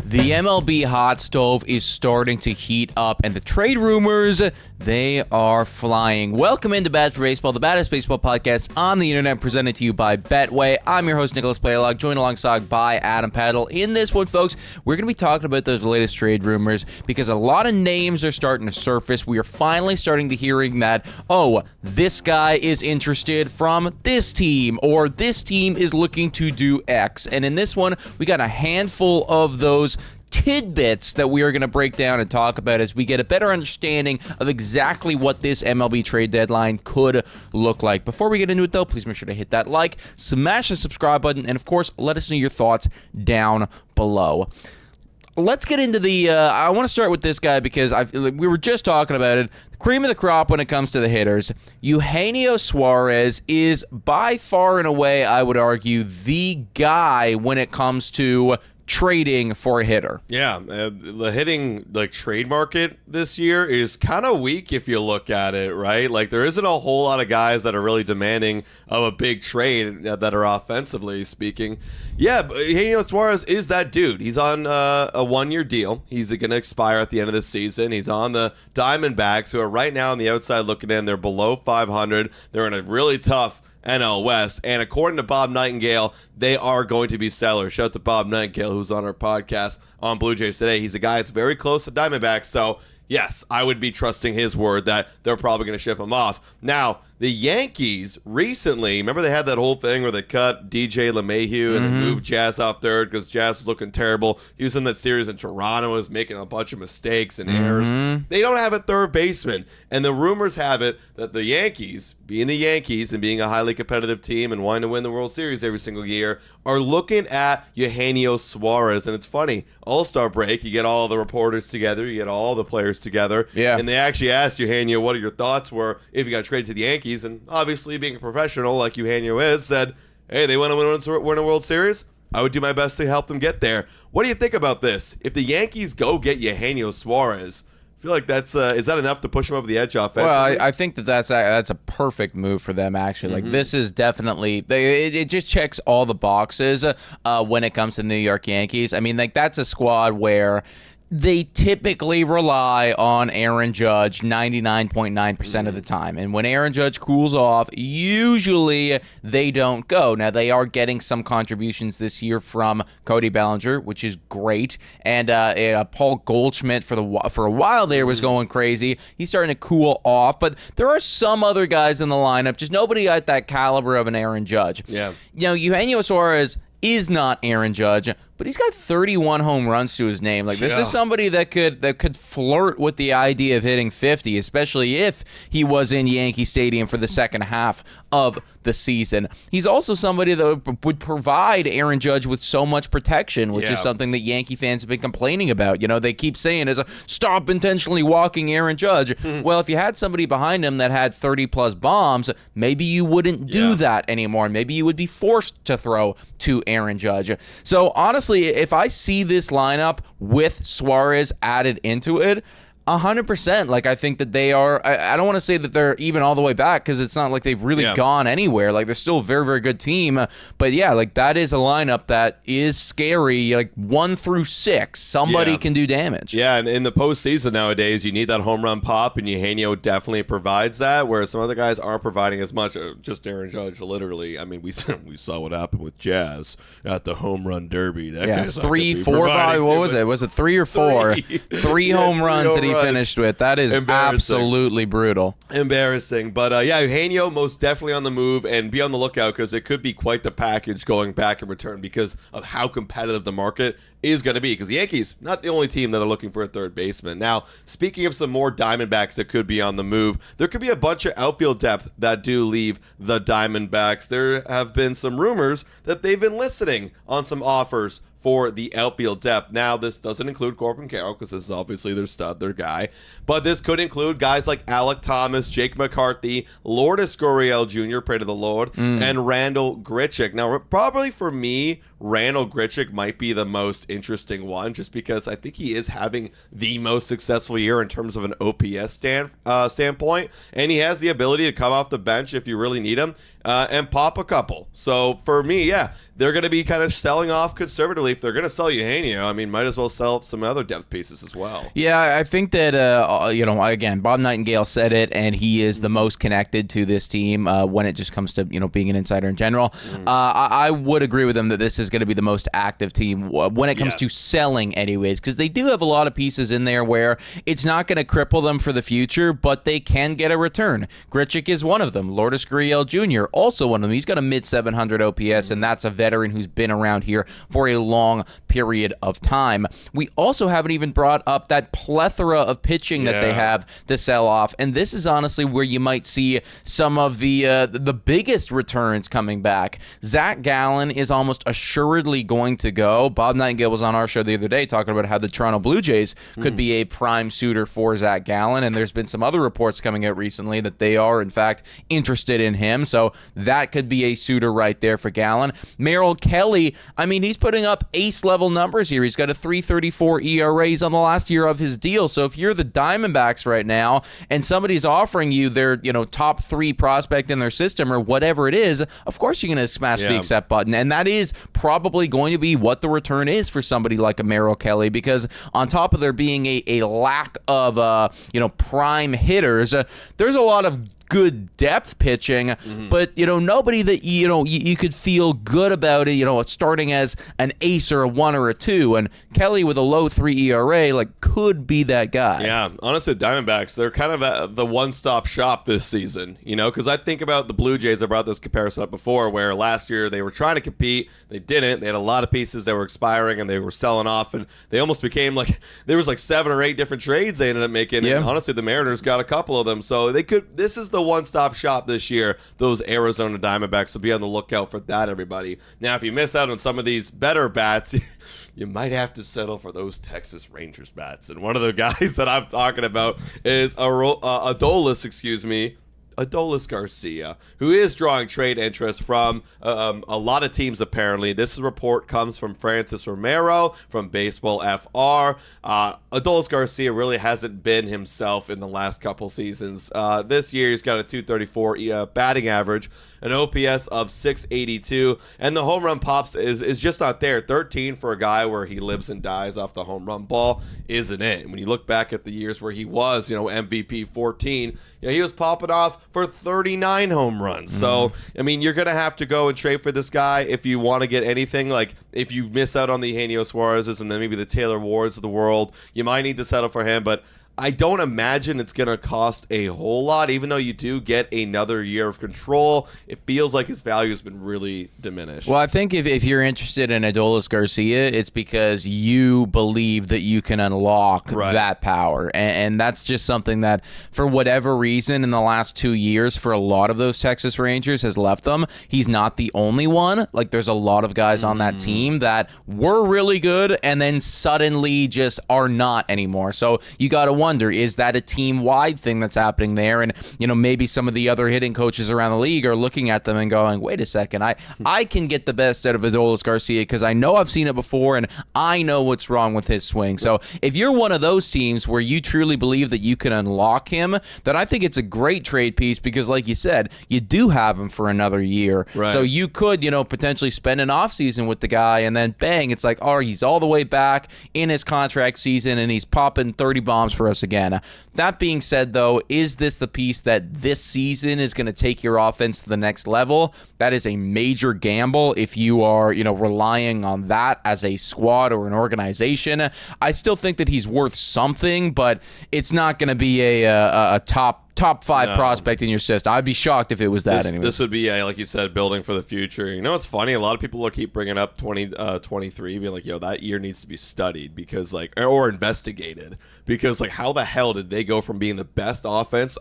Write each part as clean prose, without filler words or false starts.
The MLB hot stove is starting to heat up, and the trade rumors, they are flying. Welcome into Bad for Baseball, the baddest baseball podcast on the internet, presented to you by Betway. I'm your host, Nicholas Playalog, joined alongside by Adam Paddle. In this one, folks, we're going to be talking about those latest trade rumors because a lot of names are starting to surface. We are finally starting to hearing that, oh, this guy is interested from this team, or this team is looking to do X. And in this one, we got a handful of those tidbits that we are going to break down and talk about as we get a better understanding of exactly what this MLB trade deadline could look like. Before we get into it, though, please make sure to hit that like, smash the subscribe button, and of course, let us know your thoughts down below. Let's get into the, I want to start with this guy because we were just talking about it. The cream of the crop when it comes to the hitters. Eugenio Suarez is by far and away, I would argue, the guy when it comes to trading for a hitter. Yeah, the hitting trade market this year is kind of weak if you look at it, right? Like, there isn't a whole lot of guys that are really demanding of a big trade that are offensively speaking. Yeah, but Eugenio Suarez is that dude. He's on a one-year deal. He's going to expire at the end of the season. He's on the Diamondbacks, who are right now on the outside looking in. They're below 500. They're in a really tough NL West, and according to Bob Nightingale, they are going to be sellers. Shout out to Bob Nightingale, who's on our podcast on Blue Jays Today. He's a guy that's very close to Diamondbacks, so yes, I would be trusting his word that they're probably going to ship him off. Now, the Yankees recently, remember they had that whole thing where they cut DJ LeMahieu and they moved Jazz off third because Jazz was looking terrible. He was in that series in Toronto, was making a bunch of mistakes and errors. They don't have a third baseman. And the rumors have it that the Yankees, being the Yankees and being a highly competitive team and wanting to win the World Series every single year, are looking at Eugenio Suarez. And it's funny, All-Star break, you get all the reporters together, you get all the players together. Yeah. And they actually asked Eugenio what your thoughts were if you got traded to the Yankees. And obviously, being a professional like Eugenio is, said, hey, they want to win a World Series? I would do my best to help them get there. What do you think about this? If the Yankees go get Eugenio Suarez, I feel like that's is that enough to push him over the edge offensively? Well, I think that's a perfect move for them, actually. Like, this is definitely, it just checks all the boxes when it comes to New York Yankees. I mean, like, that's a squad where they typically rely on Aaron Judge 99.9% of the time. And when Aaron Judge cools off, usually they don't go. Now, they are getting some contributions this year from Cody Bellinger, which is great. And Paul Goldschmidt for a while there was going crazy. He's starting to cool off. But there are some other guys in the lineup, just nobody at that caliber of an Aaron Judge. Yeah. You know, Eugenio Suarez is not Aaron Judge, but he's got 31 home runs to his name. Like, this is somebody that could flirt with the idea of hitting 50, especially if he was in Yankee Stadium for the second half of the season. He's also somebody that would provide Aaron Judge with so much protection, which is something that Yankee fans have been complaining about. You know, they keep saying stop intentionally walking Aaron Judge. Well, if you had somebody behind him that had 30-plus bombs, maybe you wouldn't do that anymore. Maybe you would be forced to throw to Aaron Judge. So, honestly, if I see this lineup with Suarez added into it, 100%. Like, I think that they are, I don't want to say that they're even all the way back because it's not like they've really gone anywhere. Like, they're still a very, very good team. But yeah, like, that is a lineup that is scary. Like, 1 through 6, somebody can do damage. Yeah, and in the postseason nowadays, you need that home run pop, and Eugenio definitely provides that, whereas some other guys aren't providing as much. Just Aaron Judge, literally. I mean, we saw what happened with Jazz at the home run derby. That 3, 4, 5, what was it? Was it 3 or 4? 3 home runs that he finished with. That is absolutely brutal. Embarrassing. But yeah, Eugenio most definitely on the move, and be on the lookout because it could be quite the package going back in return because of how competitive the market is going to be, because the Yankees, not the only team that are looking for a third baseman. Now, speaking of some more Diamondbacks that could be on the move, there could be a bunch of outfield depth that do leave the Diamondbacks. There have been some rumors that they've been listening on some offers for the outfield depth. Now, this doesn't include Corbin Carroll because this is obviously their stud, their guy. But this could include guys like Alec Thomas, Jake McCarthy, Lourdes Gurriel Jr., pray to the Lord, and Randall Grichuk. Now, probably for me, Randall Grichuk might be the most interesting one, just because I think he is having the most successful year in terms of an OPS standpoint, and he has the ability to come off the bench if you really need him and pop a couple. So for me, yeah, they're going to be kind of selling off conservatively. If they're going to sell Eugenio, I mean, might as well sell some other depth pieces as well. Yeah, I think that, again, Bob Nightingale said it, and he is the most connected to this team when it just comes to, being an insider in general. I would agree with him that this is going to be the most active team when it comes to selling anyways, because they do have a lot of pieces in there where it's not going to cripple them for the future, but they can get a return. Grichuk is one of them. Lourdes Gurriel Jr., also one of them. He's got a mid-700 OPS, and that's a veteran who's been around here for a long period of time. We also haven't even brought up that plethora of pitching that they have to sell off, and this is honestly where you might see some of the biggest returns coming back. Zach Gallen is almost assuredly going to go. Bob Nightingale was on our show the other day talking about how the Toronto Blue Jays could be a prime suitor for Zach Gallen, and there's been some other reports coming out recently that they are, in fact, interested in him, so that could be a suitor right there for Gallen. Merrill Kelly, I mean, he's putting up ace-level numbers here. He's got a 3.34 ERA. He's on the last year of his deal, so if you're the Diamondbacks right now and somebody's offering you their top 3 prospect in their system or whatever it is, of course you're going to smash the accept button, and that is probably going to be what the return is for somebody like a Merrill Kelly, because on top of there being a lack of prime hitters, there's a lot of good depth pitching, but nobody that you could feel good about it, starting as an ace or a 1 or a 2, and Kelly with a low 3 ERA could be that guy. Yeah, honestly, the Diamondbacks, they're kind of at the one-stop shop this season, because I think about the Blue Jays. I brought this comparison up before, where last year they were trying to compete, they didn't. They had a lot of pieces that were expiring and they were selling off, and they almost became there was 7 or 8 different trades they ended up making. And honestly, the Mariners got a couple of them, so this is the one-stop shop this year. Those Arizona Diamondbacks, will be on the lookout for that, everybody. Now, if you miss out on some of these better bats, you might have to settle for those Texas Rangers bats. And one of the guys that I'm talking about is Adolis Garcia, who is drawing trade interest from a lot of teams, apparently. This report comes from Francis Romero from Baseball FR. Adolis Garcia really hasn't been himself in the last couple seasons. This year, he's got a 234 batting average, an OPS of 682, and the home run pops is just not there. 13 for a guy where he lives and dies off the home run ball isn't it. When you look back at the years where he was, MVP 14, he was popping off for 39 home runs. So, I mean, you're going to have to go and trade for this guy if you want to get anything. If you miss out on the Eugenio Suarez's and then maybe the Taylor Wards of the world, you might need to settle for him, but I don't imagine it's going to cost a whole lot. Even though you do get another year of control, it feels like his value has been really diminished. Well, I think if you're interested in Adolis Garcia, it's because you believe that you can unlock that power. And that's just something that, for whatever reason, in the last 2 years, for a lot of those Texas Rangers has left them. He's not the only one. There's a lot of guys on that team that were really good and then suddenly just are not anymore. So you got to wonder, is that a team-wide thing that's happening there? And, maybe some of the other hitting coaches around the league are looking at them and going, wait a second, I can get the best out of Adolis Garcia because I know I've seen it before and I know what's wrong with his swing. So if you're one of those teams where you truly believe that you can unlock him, then I think it's a great trade piece because, like you said, you do have him for another year. Right. So you could, potentially spend an offseason with the guy and then bang, it's he's all the way back in his contract season and he's popping 30 bombs for us again. That being said, though, is this the piece that this season is going to take your offense to the next level? That is a major gamble if you are, relying on that as a squad or an organization. I still think that he's worth something, but it's not going to be a top 5 prospect in your system. I'd be shocked if it was that anyway. This would be, like you said, building for the future. It's funny. A lot of people will keep bringing up 2023, being like, that year needs to be studied because, or investigated because, how the hell did they go from being the best offense,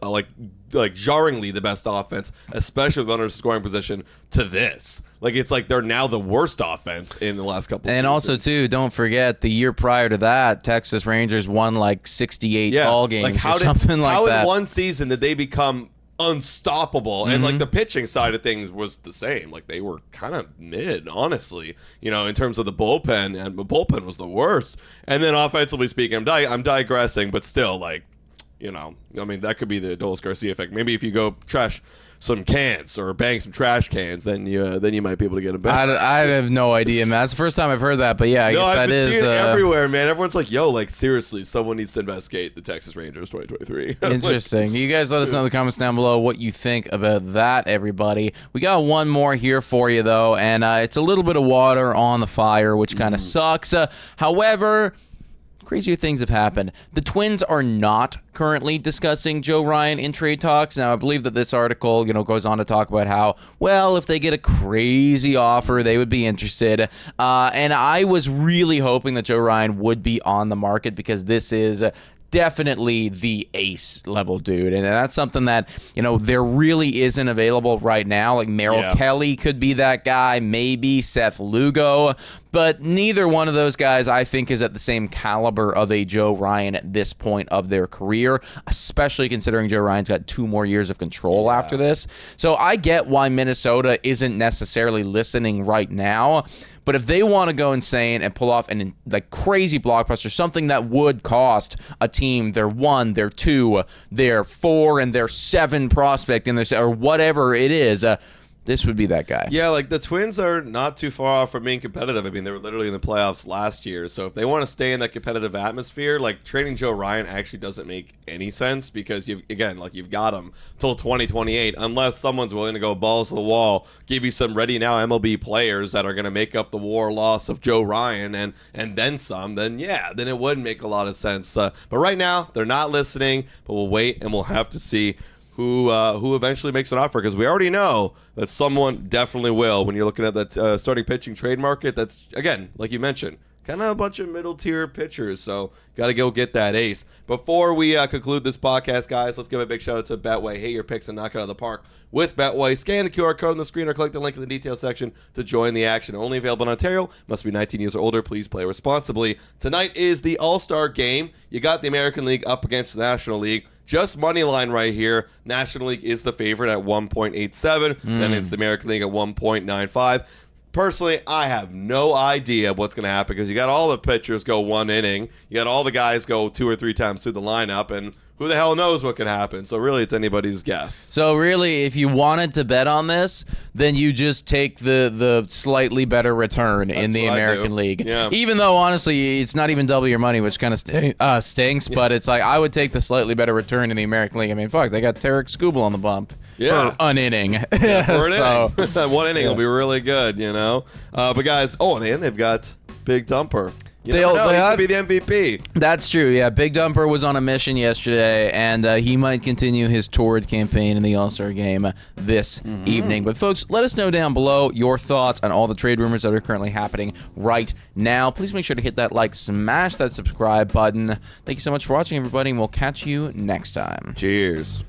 jarringly the best offense, especially with runners scoring position, to this? It's they're now the worst offense in the last couple of seasons. And also, too, don't forget, the year prior to that, Texas Rangers won 68 ball games or something like that. How in one season did they become unstoppable. And like the pitching side of things was the same. Like they were kind of mid, honestly, in terms of the bullpen, and the bullpen was the worst. And then offensively speaking, I'm digressing, but still, like, I mean, that could be the Adolis Garcia effect. Maybe if you go trash some cans or bang some trash cans, then you might be able to get him back. I have no idea, man. That's the first time I've heard that, but yeah, I guess I've that been is seeing it everywhere, man. Everyone's like, "Yo, like seriously, someone needs to investigate the Texas Rangers 2023." Interesting. You guys let us know in the comments down below what you think about that, everybody. We got one more here for you, though, and it's a little bit of water on the fire, which kind of sucks. However, crazier things have happened. The Twins are not currently discussing Joe Ryan in trade talks. Now, I believe that this article, goes on to talk about how, well, if they get a crazy offer, they would be interested. And I was really hoping that Joe Ryan would be on the market because this is definitely the ace level dude, and that's something that there really isn't available right now. Like Merrill Kelly could be that guy, maybe Seth Lugo, but neither one of those guys I think is at the same caliber of a Joe Ryan at this point of their career, especially considering Joe Ryan's got 2 more years of control after this. So I get why Minnesota isn't necessarily listening right now. But if they want to go insane and pull off an crazy blockbuster, something that would cost a team their 1, their 2, their 4, and their 7 prospect in this, or whatever it is, this would be that guy. Yeah, like the Twins are not too far off from being competitive. I mean, they were literally in the playoffs last year. So if they want to stay in that competitive atmosphere, like trading Joe Ryan actually doesn't make any sense because you've got him till 2028 unless someone's willing to go balls to the wall, give you some ready now MLB players that are going to make up the war loss of Joe Ryan and then some. Then it would make a lot of sense. But right now they're not listening. But we'll wait and we'll have to see who eventually makes an offer, because we already know that someone definitely will. When you're looking at that starting pitching trade market, that's, again, like you mentioned, kind of a bunch of middle-tier pitchers, so got to go get that ace. Before we conclude this podcast, guys, let's give a big shout-out to Betway. Hit your picks and knock it out of the park with Betway. Scan the QR code on the screen or click the link in the details section to join the action. Only available in Ontario. Must be 19 years or older. Please play responsibly. Tonight is the All-Star Game. You got the American League up against the National League. Just money line right here. National League is the favorite at 1.87. Then it's the American League at 1.95. Personally, I have no idea what's going to happen because you got all the pitchers go 1 inning. You got all the guys go 2 or 3 times through the lineup, and who the hell knows what can happen? So really, it's anybody's guess. So really, if you wanted to bet on this, then you just take the slightly better return in the American League. Yeah. Even though, honestly, it's not even double your money, which kind of stinks, but it's like I would take the slightly better return in the American League. I mean, fuck, they got Tarek Skubal on the bump for an inning. For an inning. That 1 inning will be really good, But guys, and they've got Big Dumper. He'll be the MVP. That's true, yeah. Big Dumper was on a mission yesterday, and he might continue his toured campaign in the All-Star Game this evening. But, folks, let us know down below your thoughts on all the trade rumors that are currently happening right now. Please make sure to hit that like, smash that subscribe button. Thank you so much for watching, everybody, and we'll catch you next time. Cheers.